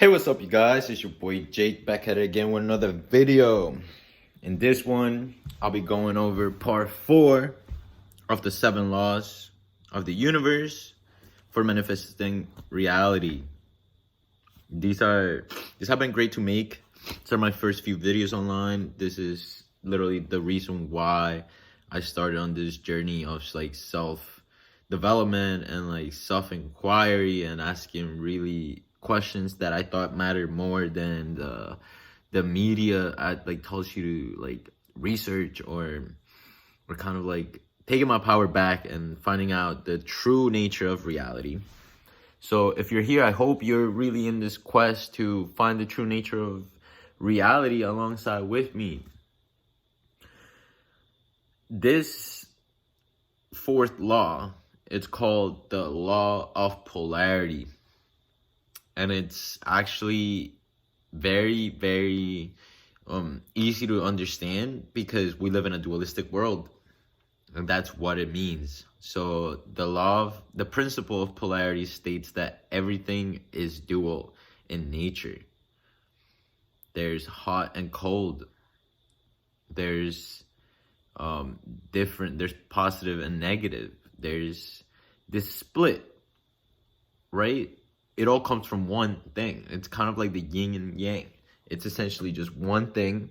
Hey, what's up, you guys? It's your boy Jake back at it again with another video. In this one, I'll be going over part 4 of the 7 laws of the universe for manifesting reality. These have been great to make. These are my first few videos online. This is literally the reason why I started on this journey of like self-development and like self-inquiry and asking really questions that I thought mattered more than the media like tells you to like research or kind of like taking my power back and finding out the true nature of reality. So if you're here, I hope you're really in this quest to find the true nature of reality alongside with me. This fourth law, it's called the law of polarity. And it's actually very easy to understand because we live in a dualistic world, and that's what it means. So the principle of polarity states that everything is dual in nature. There's hot and cold. There's there's positive and negative. There's this split, right? It all comes from one thing. It's kind of like the yin and yang. It's essentially just one thing,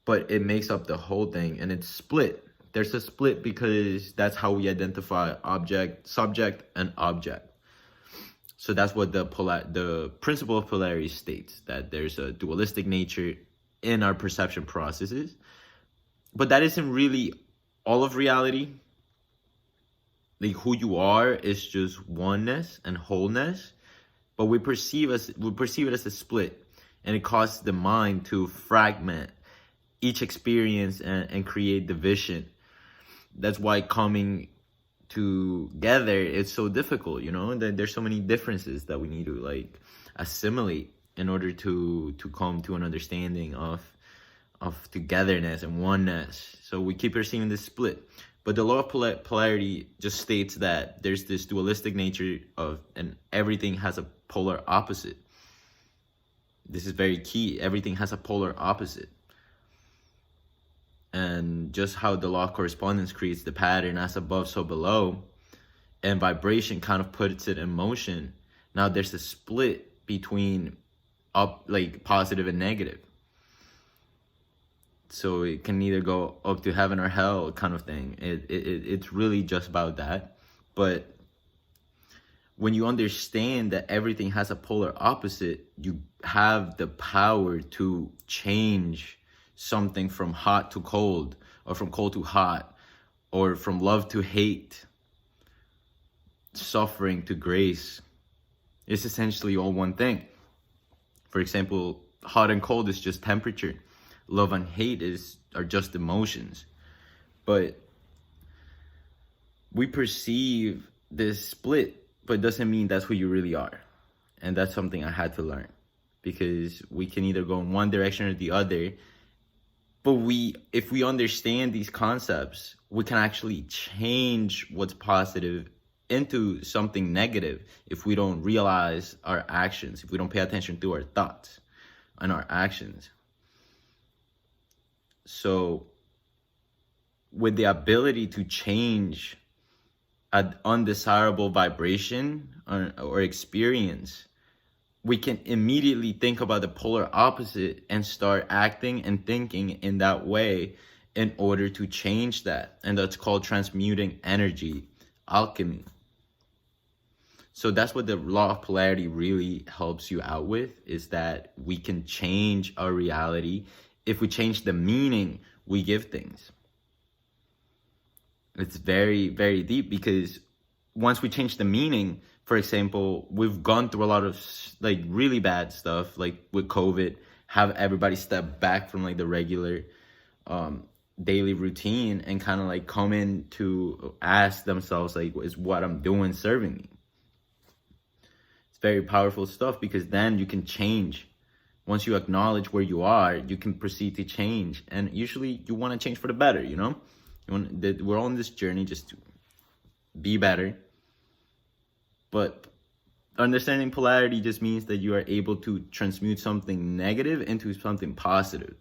but it makes up the whole thing, and it's split. There's a split because that's how we identify subject, and object. So that's what the principle of polarity states, that there's a dualistic nature in our perception processes. But that isn't really all of reality. Like, who you are is just oneness and wholeness, but we perceive it as a split, and it causes the mind to fragment each experience and create division. That's why coming together is so difficult, there's so many differences that we need to like assimilate in order to come to an understanding of togetherness and oneness. So we keep perceiving this split. But the law of polarity just states that there's this dualistic nature and everything has a polar opposite. This is very key. Everything has a polar opposite. And just how the law of correspondence creates the pattern, as above, so below, and vibration kind of puts it in motion. Now there's a split between positive and negative. So it can either go up to heaven or hell, kind of thing. It's really just about that. But when you understand that everything has a polar opposite, you have the power to change something from hot to cold, or from cold to hot, or from love to hate, suffering to grace. It's essentially all one thing. For example, hot and cold is just temperature. Love and hate are just emotions. But we perceive this split, but it doesn't mean that's who you really are. And that's something I had to learn, because we can either go in one direction or the other. But if we understand these concepts, we can actually change what's positive into something negative if we don't realize our actions, if we don't pay attention to our thoughts and our actions. So with the ability to change an undesirable vibration or experience, we can immediately think about the polar opposite and start acting and thinking in that way in order to change that. And that's called transmuting energy, alchemy. So that's what the law of polarity really helps you out with, is that we can change our reality if we change the meaning we give things. It's very deep, because once we change the meaning, for example, we've gone through a lot of like really bad stuff, like with COVID, have everybody step back from like the regular daily routine and kind of like come in to ask themselves, like, is what I'm doing serving me? It's very powerful stuff, because then you can change. Once you acknowledge where you are, you can proceed to change. And usually you want to change for the better, we're on this journey just to be better. But Understanding polarity just means that you are able to transmute something negative into something positive.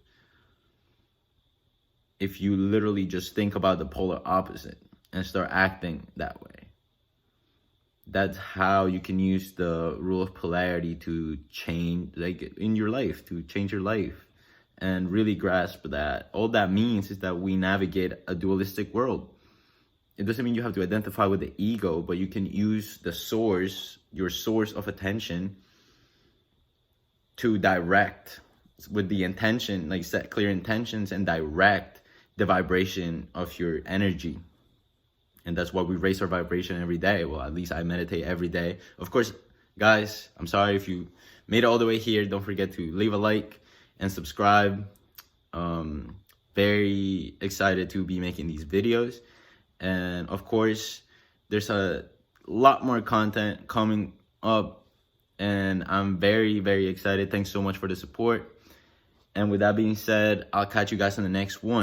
If you literally just think about the polar opposite and start acting that way. That's how you can use the rule of polarity to change, like in your life, to change your life and really grasp that. All that means is that we navigate a dualistic world. It doesn't mean you have to identify with the ego, but you can use the source, your source of attention, to direct with the intention, like set clear intentions and direct the vibration of your energy. And that's why we raise our vibration every day. Well, at least I meditate every day. Of course, guys, I'm sorry if you made it all the way here. Don't forget to leave a like and subscribe. Very excited to be making these videos. And of course, there's a lot more content coming up. And I'm very, very excited. Thanks so much for the support. And with that being said, I'll catch you guys in the next one.